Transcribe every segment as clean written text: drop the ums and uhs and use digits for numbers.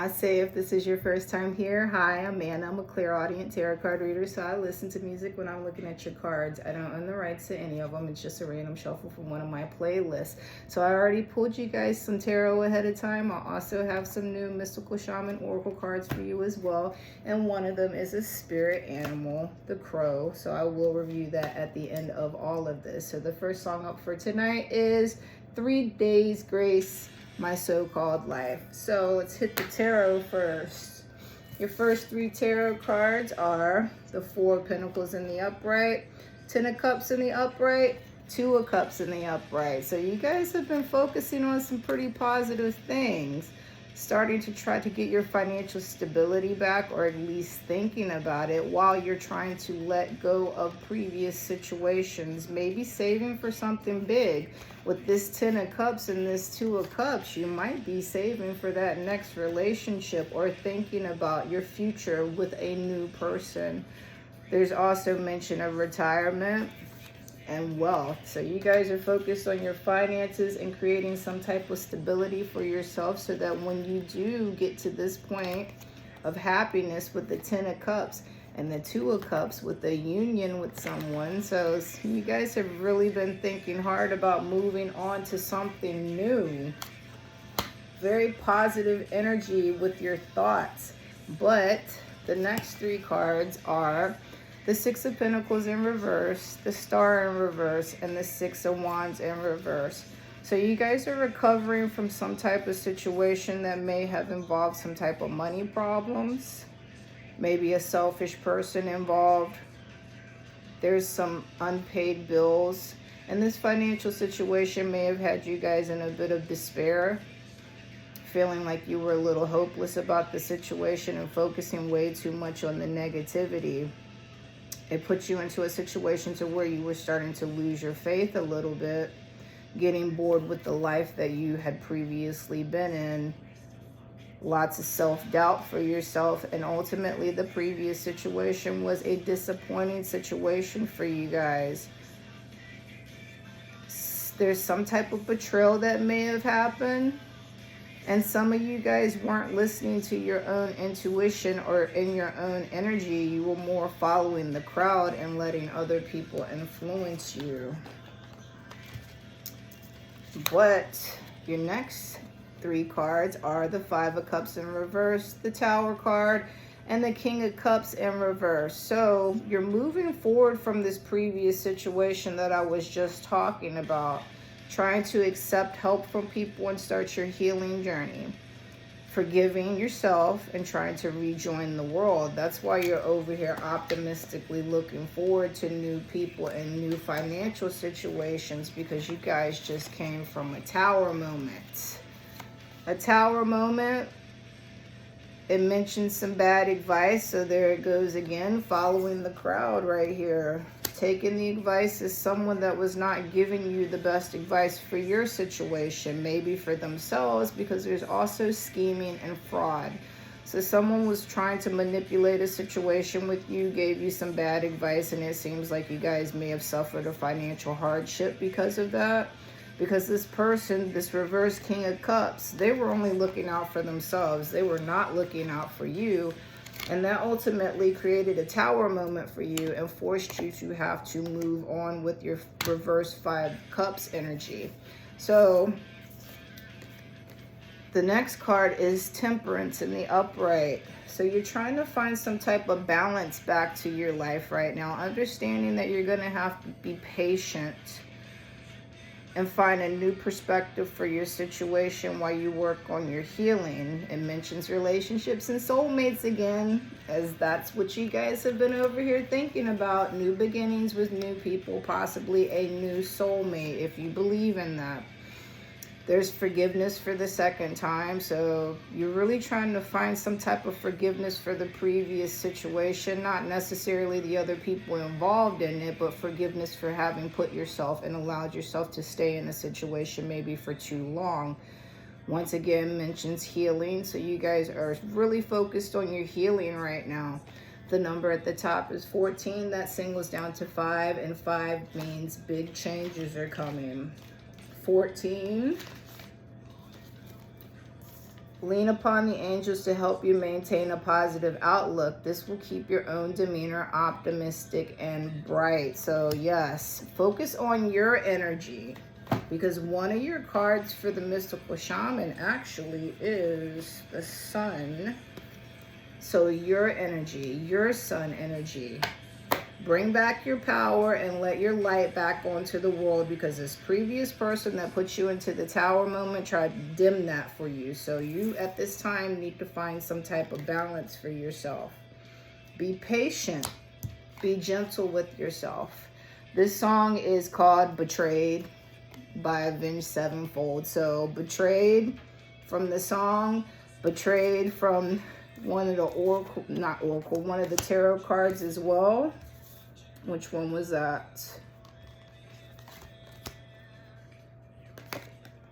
I say if this is your first time here, hi, I'm Anna. I'm a clairaudient tarot card reader, so I listen to music when I'm looking at your cards. I don't own the rights to any of them. It's just a random shuffle from one of my playlists. So I already pulled you guys some tarot ahead of time. I also have some new mystical shaman oracle cards for you as well. And one of them is a spirit animal, the crow. So I will review that at the end of all of this. So the first song up for tonight is 3 Days Grace, My So-Called Life. So let's hit the tarot first. Your first 3 tarot cards are the 4 of Pentacles in the upright, 10 of Cups in the upright, 2 of Cups in the upright. So you guys have been focusing on some pretty positive things, starting to try to get your financial stability back, or at least thinking about it while you're trying to let go of previous situations, maybe saving for something big. With this 10 of Cups and this 2 of Cups, you might be saving for that next relationship or thinking about your future with a new person. There's also mention of retirement and wealth. So you guys are focused on your finances and creating some type of stability for yourself so that when you do get to this point of happiness with the 10 of Cups and the 2 of Cups with the union with someone. So you guys have really been thinking hard about moving on to something new. Very positive energy with your thoughts. But the next 3 cards are the 6 of Pentacles in reverse, the Star in reverse, and the 6 of Wands in reverse. So you guys are recovering from some type of situation that may have involved some type of money problems. Maybe a selfish person involved. There's some unpaid bills. And this financial situation may have had you guys in a bit of despair, feeling like you were a little hopeless about the situation and focusing way too much on the negativity. It put you into a situation to where you were starting to lose your faith a little bit, getting bored with the life that you had previously been in. Lots of self-doubt for yourself, and ultimately the previous situation was a disappointing situation for you guys. There's some type of betrayal that may have happened, and some of you guys weren't listening to your own intuition or in your own energy. You were more following the crowd and letting other people influence you. But your next 3 cards are the 5 of Cups in reverse, the Tower card, and the King of Cups in reverse. So you're moving forward from this previous situation that I was just talking about, trying to accept help from people and start your healing journey, forgiving yourself and trying to rejoin the world. That's why you're over here optimistically looking forward to new people and new financial situations, because you guys just came from a Tower moment. A Tower moment, it mentions some bad advice, so there it goes again, following the crowd right here. Taking the advice as someone that was not giving you the best advice for your situation, maybe for themselves, because there's also scheming and fraud. So someone was trying to manipulate a situation with you, gave you some bad advice, and it seems like you guys may have suffered a financial hardship because of that. Because this person, this reverse King of Cups, they were only looking out for themselves. They were not looking out for you. And that ultimately created a Tower moment for you and forced you to have to move on with your reverse 5 Cups energy. So the next card is Temperance in the upright. So you're trying to find some type of balance back to your life right now, understanding that you're going to have to be patient and find a new perspective for your situation while you work on your healing. It mentions relationships and soulmates again, as that's what you guys have been over here thinking about. New beginnings with new people, possibly a new soulmate, if you believe in that. There's forgiveness for the second time, so you're really trying to find some type of forgiveness for the previous situation, not necessarily the other people involved in it, but forgiveness for having put yourself and allowed yourself to stay in a situation maybe for too long. Once again, mentions healing, so you guys are really focused on your healing right now. The number at the top is 14. That singles down to 5, and 5 means big changes are coming. 14, Lean upon the angels to help you maintain a positive outlook. This will keep your own demeanor optimistic and bright. So yes, focus on your energy, because one of your cards for the mystical shaman actually is the sun. So your energy, your sun energy. Bring back your power and let your light back onto the world, because this previous person that put you into the tower moment tried to dim that for you. So you at this time need to find some type of balance for yourself. Be patient. Be gentle with yourself. This song is called Betrayed by Avenged Sevenfold. So betrayed from the song, betrayed from one of the one of the tarot cards as well. Which one was that?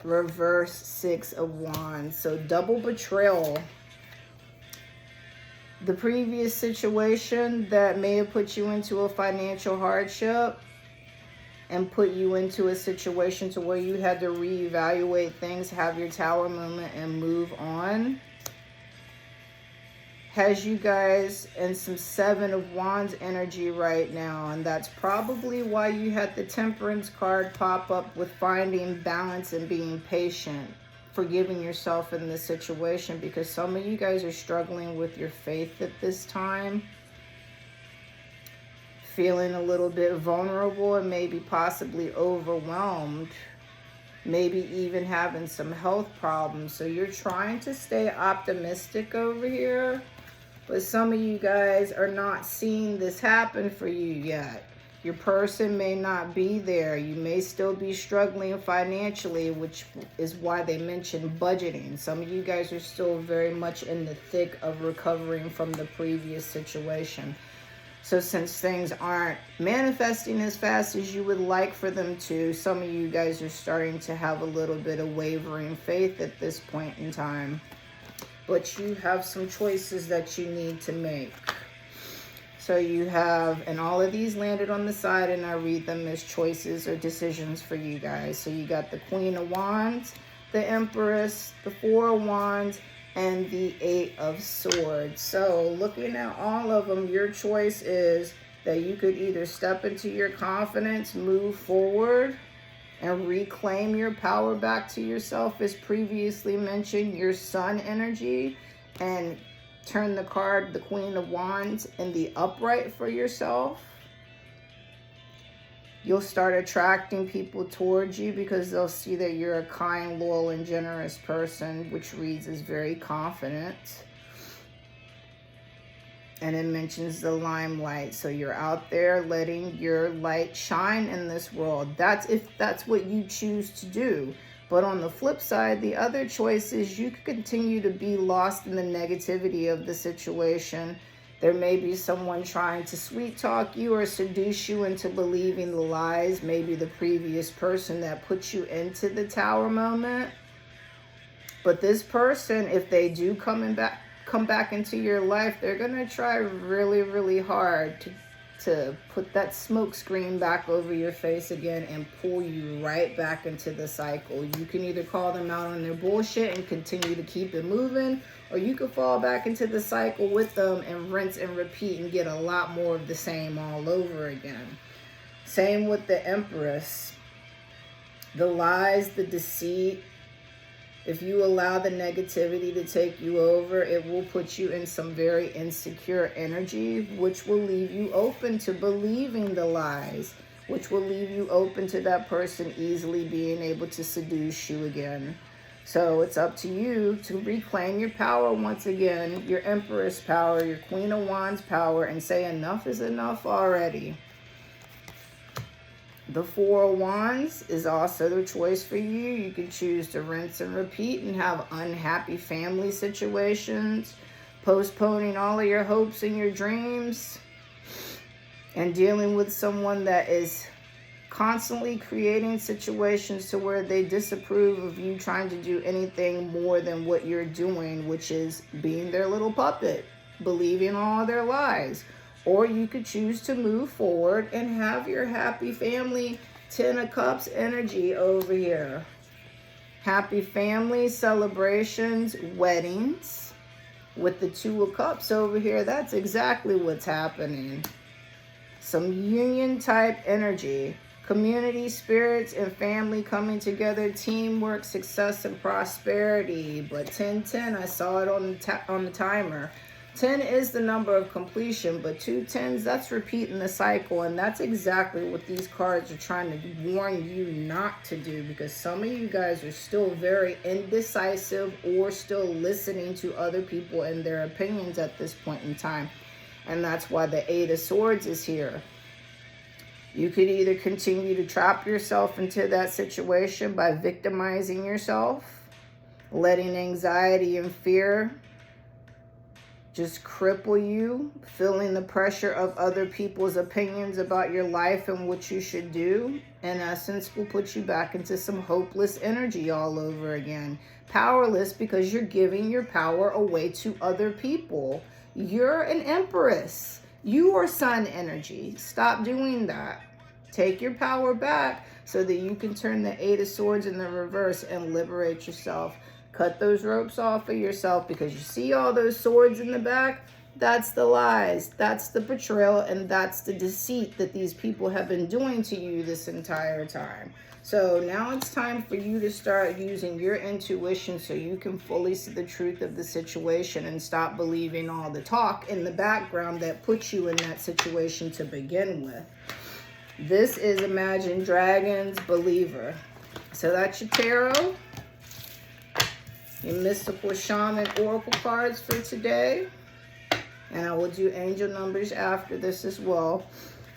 Reverse Six of Wands. So double betrayal. The previous situation that may have put you into a financial hardship and put you into a situation to where you had to reevaluate things, have your tower moment, and move on, has you guys in some Seven of Wands energy right now. And that's probably why you had the Temperance card pop up, with finding balance and being patient, forgiving yourself in this situation, because some of you guys are struggling with your faith at this time, feeling a little bit vulnerable and maybe possibly overwhelmed, maybe even having some health problems. So you're trying to stay optimistic over here, but some of you guys are not seeing this happen for you yet. Your person may not be there. You may still be struggling financially, which is why they mentioned budgeting. Some of you guys are still very much in the thick of recovering from the previous situation. So since things aren't manifesting as fast as you would like for them to, some of you guys are starting to have a little bit of wavering faith at this point in time. But you have some choices that you need to make. So you have, and all of these landed on the side, and I read them as choices or decisions for you guys. So you got the Queen of Wands, the Empress, the Four of Wands, and the Eight of Swords. So looking at all of them, your choice is that you could either step into your confidence, move forward, and reclaim your power back to yourself, as previously mentioned, your sun energy, and turn the card, the Queen of Wands, in the upright for yourself. You'll start attracting people towards you because they'll see that you're a kind, loyal, and generous person, which reads as very confident. And it mentions the limelight. So you're out there letting your light shine in this world. That's if that's what you choose to do. But on the flip side, the other choice is you could continue to be lost in the negativity of the situation. There may be someone trying to sweet talk you or seduce you into believing the lies. Maybe the previous person that put you into the tower moment. But this person, if they do come back into your life, they're gonna try really, really hard to put that smoke screen back over your face again and pull you right back into the cycle. You can either call them out on their bullshit and continue to keep it moving, or you could fall back into the cycle with them and rinse and repeat and get a lot more of the same all over again. Same with the Empress. The lies, the deceit. If you allow the negativity to take you over, it will put you in some very insecure energy, which will leave you open to believing the lies, which will leave you open to that person easily being able to seduce you again. So it's up to you to reclaim your power once again, your Empress power, your Queen of Wands power, and say enough is enough already. The Four of Wands is also the choice for you. You can choose to rinse and repeat and have unhappy family situations, postponing all of your hopes and your dreams, and dealing with someone that is constantly creating situations to where they disapprove of you trying to do anything more than what you're doing, which is being their little puppet, believing all their lies. Or you could choose to move forward and have your happy family, Ten of Cups energy over here. Happy families, celebrations, weddings. With the Two of Cups over here, that's exactly what's happening. Some union type energy. Community, spirits, and family coming together. Teamwork, success, and prosperity. But 1010, I saw it on the timer. 10 is the number of completion, but 2 tens, that's repeating the cycle. And that's exactly what these cards are trying to warn you not to do, because some of you guys are still very indecisive or still listening to other people and their opinions at this point in time. And that's why the Eight of Swords is here. You could either continue to trap yourself into that situation by victimizing yourself, letting anxiety and fear just cripple you, feeling the pressure of other people's opinions about your life and what you should do, in essence, will put you back into some hopeless energy all over again. Powerless because you're giving your power away to other people. You're an empress. You are sun energy. Stop doing that. Take your power back so that you can turn the Eight of Swords in the reverse and liberate yourself. Cut those ropes off of yourself, because you see all those swords in the back? That's the lies, that's the betrayal, and that's the deceit that these people have been doing to you this entire time. So now it's time for you to start using your intuition so you can fully see the truth of the situation and stop believing all the talk in the background that puts you in that situation to begin with. This is Imagine Dragons Believer. So that's your tarot. Your mystical shaman oracle cards for today. And I will do angel numbers after this as well.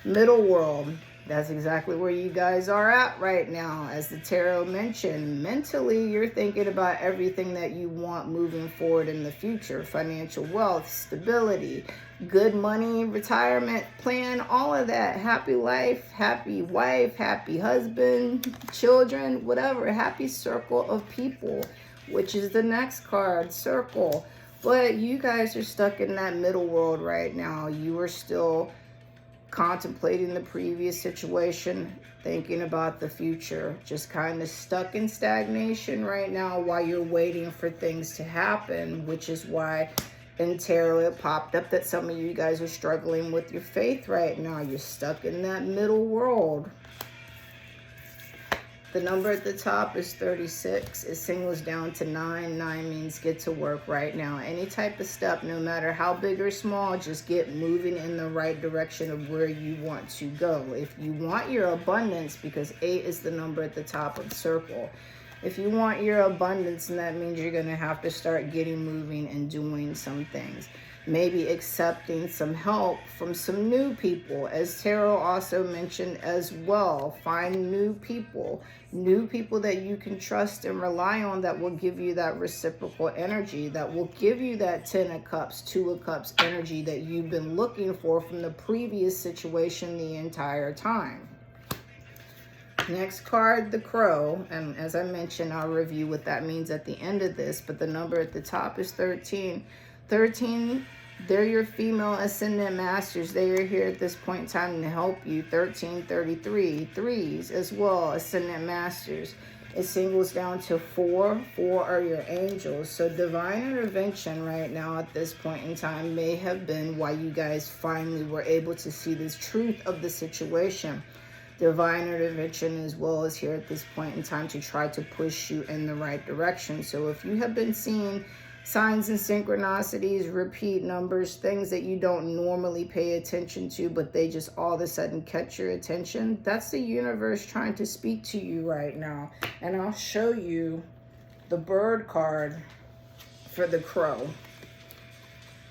Middle world. That's exactly where you guys are at right now. As the tarot mentioned, mentally you're thinking about everything that you want moving forward in the future. Financial wealth, stability, good money, retirement plan, all of that. Happy life, happy wife, happy husband, children, whatever. Happy circle of people, which is the next card, circle. But you guys are stuck in that middle world right now. You are still contemplating the previous situation, thinking about the future, just kind of stuck in stagnation right now while you're waiting for things to happen, which is why in tarot it popped up that some of you guys are struggling with your faith right now. You're stuck in that middle world. The number at the top is 36. It singles down to 9. 9 means get to work right now. Any type of step, no matter how big or small, just get moving in the right direction of where you want to go. If you want your abundance, because 8 is the number at the top of the circle. If you want your abundance, and that means you're going to have to start getting moving and doing some things. Maybe accepting some help from some new people, as tarot also mentioned as well. Find new people that you can trust and rely on, that will give you that reciprocal energy, that will give you that 10 of Cups, 2 of Cups energy that you've been looking for from the previous situation the entire time. Next card, the Crow, and as I mentioned, I'll review what that means at the end of this, but the number at the top is 13. 13, they're your female ascendant masters. They are here at this point in time to help you. 1333, threes as well, ascendant masters. It singles down to 4. 4 are your angels. So divine intervention right now at this point in time may have been why you guys finally were able to see this truth of the situation. Divine intervention as well is here at this point in time to try to push you in the right direction. So if you have been seeing signs and synchronicities, repeat numbers, things that you don't normally pay attention to, but they just all of a sudden catch your attention, that's the universe trying to speak to you right now. And I'll show you the bird card for the Crow.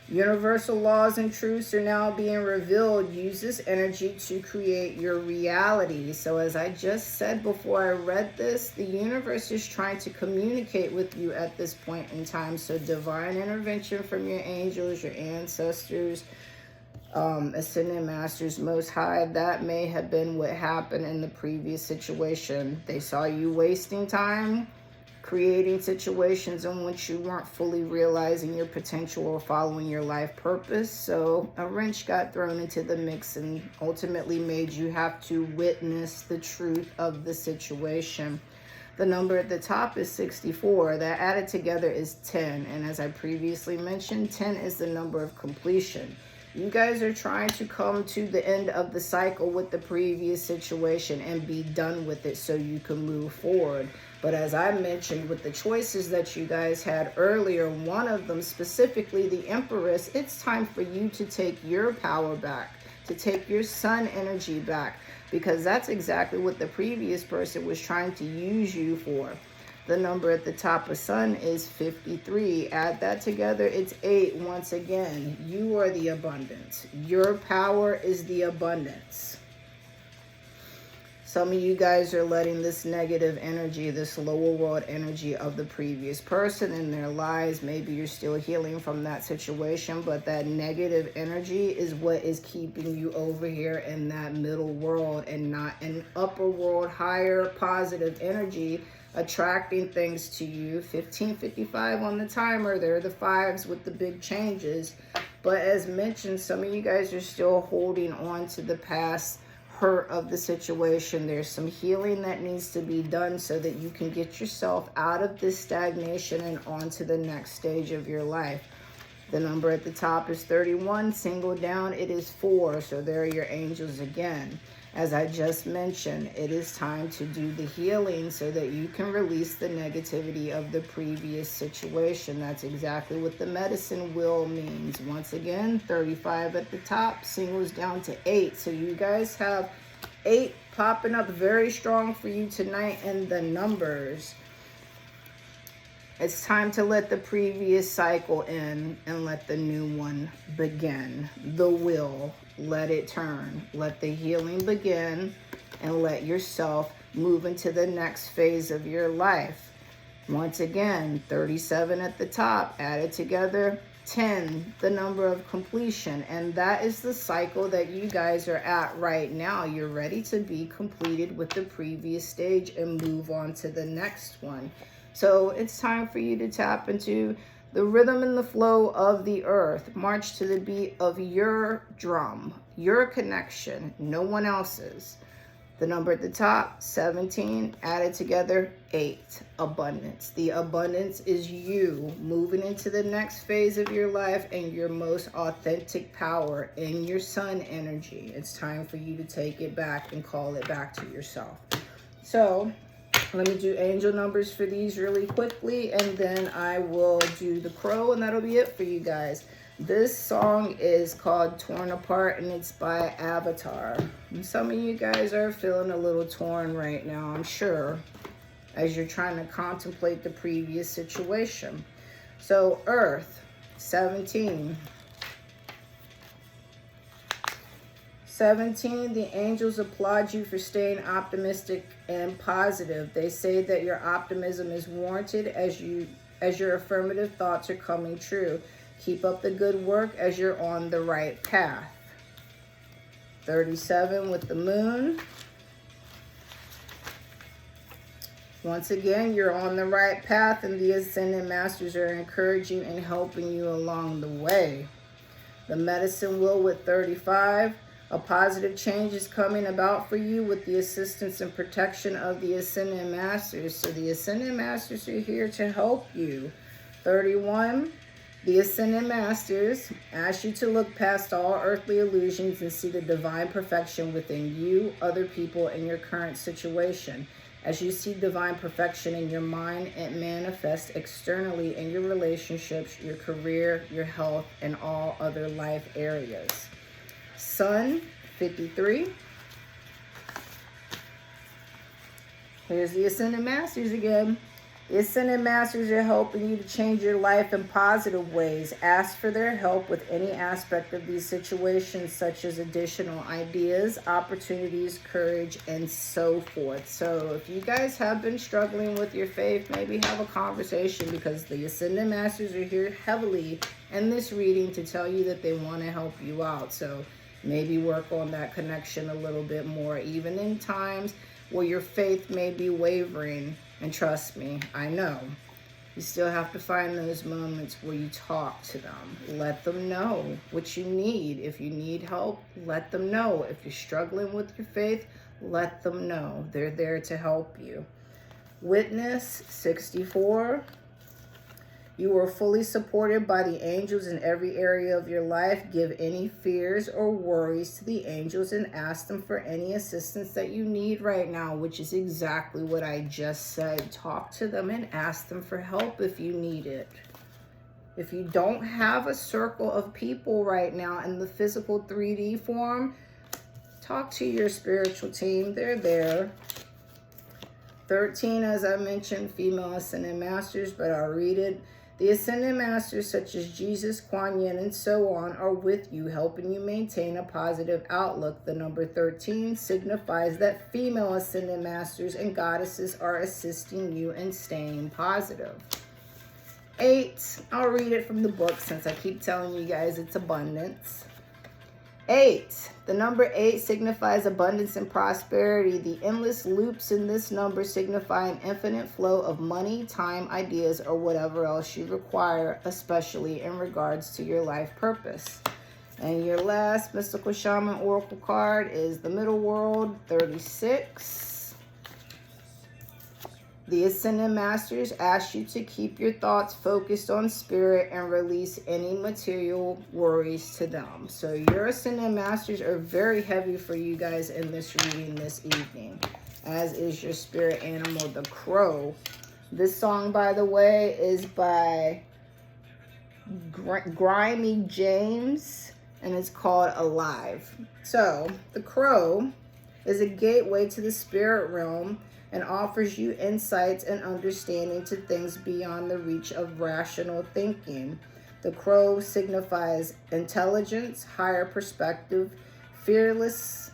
Universal laws and truths are now being revealed. Use this energy to create your reality. So as I just said before I read this, the universe is trying to communicate with you at this point in time. So divine intervention from your angels, your ancestors, ascended masters, most high, that may have been what happened in the previous situation. They saw you wasting time, creating situations in which you weren't fully realizing your potential or following your life purpose. So a wrench got thrown into the mix and ultimately made you have to witness the truth of the situation. The number at the top is 64. That added together is 10. And as I previously mentioned, 10 is the number of completion. You guys are trying to come to the end of the cycle with the previous situation and be done with it so you can move forward. But as I mentioned, with the choices that you guys had earlier, one of them specifically the Empress, it's time for you to take your power back, to take your sun energy back, because that's exactly what the previous person was trying to use you for. The number at the top of sun is 53. Add that together, it's 8. Once again, you are the abundance. Your power is the abundance. Some of you guys are letting this negative energy, this lower world energy of the previous person in their lives. Maybe you're still healing from that situation, but that negative energy is what is keeping you over here in that middle world and not an upper world, higher positive energy attracting things to you. 1555 on the timer. There are the 5s with the big changes. But as mentioned, some of you guys are still holding on to the past hurt of the situation. There's some healing that needs to be done so that you can get yourself out of this stagnation and on to the next stage of your life. The number at the top is 31. Single down, it is 4. So there are your angels again. As I just mentioned, it is time to do the healing so that you can release the negativity of the previous situation. That's exactly what the medicine wheel means. Once again, 35 at the top, singles down to 8. So you guys have 8 popping up very strong for you tonight in the numbers. It's time to let the previous cycle end and let the new one begin. The wheel, let it turn. Let the healing begin and let yourself move into the next phase of your life. Once again, 37 at the top, added together, 10, the number of completion. And that is the cycle that you guys are at right now. You're ready to be completed with the previous stage and move on to the next one. So it's time for you to tap into the rhythm and the flow of the earth. March to the beat of your drum, your connection, no one else's. The number at the top, 17, added together, 8, abundance. The abundance is you moving into the next phase of your life and your most authentic power in your sun energy. It's time for you to take it back and call it back to yourself. So let me do angel numbers for these really quickly, and then I will do the crow, and that'll be it for you guys. This song is called Torn Apart, and it's by Avatar. And some of you guys are feeling a little torn right now, I'm sure, as you're trying to contemplate the previous situation. So Earth, 17. 17, the angels applaud you for staying optimistic and positive. They say that your optimism is warranted as your affirmative thoughts are coming true. Keep up the good work as you're on the right path. 37 with the moon. Once again, you're on the right path, and the Ascended Masters are encouraging and helping you along the way. The medicine wheel with 35. A positive change is coming about for you with the assistance and protection of the Ascended Masters. So the Ascended Masters are here to help you. 31, the Ascended Masters ask you to look past all earthly illusions and see the divine perfection within you, other people, and your current situation. As you see divine perfection in your mind, it manifests externally in your relationships, your career, your health, and all other life areas. Sun, 53. Here's the Ascended Masters again. The Ascended Masters are helping you to change your life in positive ways. Ask for their help with any aspect of these situations, such as additional ideas, opportunities, courage, and so forth. So if you guys have been struggling with your faith, maybe have a conversation, because the Ascended Masters are here heavily in this reading to tell you that they want to help you out. So maybe work on that connection a little bit more, even in times where your faith may be wavering. And trust me, I know. You still have to find those moments where you talk to them. Let them know what you need. If you need help, let them know. If you're struggling with your faith, let them know. They're there to help you. Witness, 64. You are fully supported by the angels in every area of your life. Give any fears or worries to the angels and ask them for any assistance that you need right now, which is exactly what I just said. Talk to them and ask them for help if you need it. If you don't have a circle of people right now in the physical 3D form, talk to your spiritual team. They're there. 13, as I mentioned, female ascended masters, but I'll read it. The ascended masters such as Jesus, Kuan Yin, and so on are with you, helping you maintain a positive outlook. The number 13 signifies that female ascended masters and goddesses are assisting you in staying positive. 8, I'll read it from the book since I keep telling you guys it's abundance. 8, the number 8 signifies abundance and prosperity. The endless loops in this number signify an infinite flow of money, time, ideas, or whatever else you require, especially in regards to your life purpose. And your last mystical shaman oracle card is the middle world, 36. The Ascended Masters ask you to keep your thoughts focused on spirit and release any material worries to them. So your Ascended Masters are very heavy for you guys in this reading this evening, as is your spirit animal, the crow. This song, by the way, is by Grimy James, and it's called Alive. So the crow is a gateway to the spirit realm and offers you insights and understanding to things beyond the reach of rational thinking. The crow signifies intelligence, higher perspective, fearless,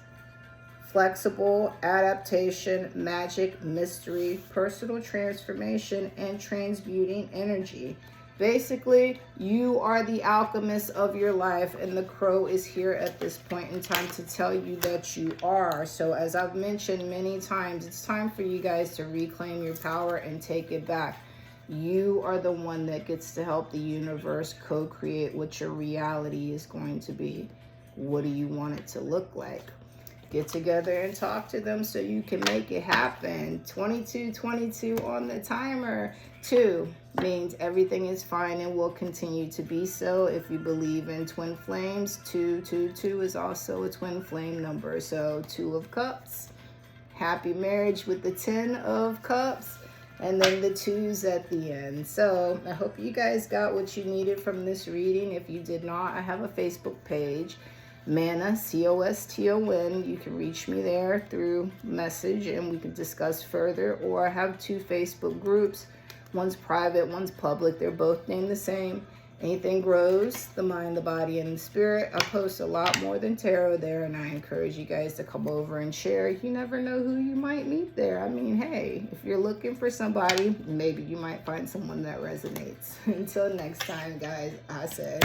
flexible, adaptation, magic, mystery, personal transformation, and transmuting energy. Basically, you are the alchemist of your life, and the crow is here at this point in time to tell you that you are. So as I've mentioned many times, it's time for you guys to reclaim your power and take it back. You are the one that gets to help the universe co-create what your reality is going to be. What do you want it to look like? Get together and talk to them so you can make it happen. 2222 on the timer. 2 means everything is fine and will continue to be so. If you believe in twin flames, 222 is also a twin flame number. So 2 of cups, happy marriage with the 10 of cups, and then the 2s at the end. So I hope you guys got what you needed from this reading. If you did not, I have a Facebook page, Mana, COSTON. You can reach me there through message and we can discuss further. Or I have 2 Facebook groups. One's private, one's public. They're both named the same. Anything Grows, the mind, the body, and the spirit. I post a lot more than tarot there, and I encourage you guys to come over and share. You never know who you might meet there. I mean, hey, if you're looking for somebody, maybe you might find someone that resonates. Until next time, guys, I say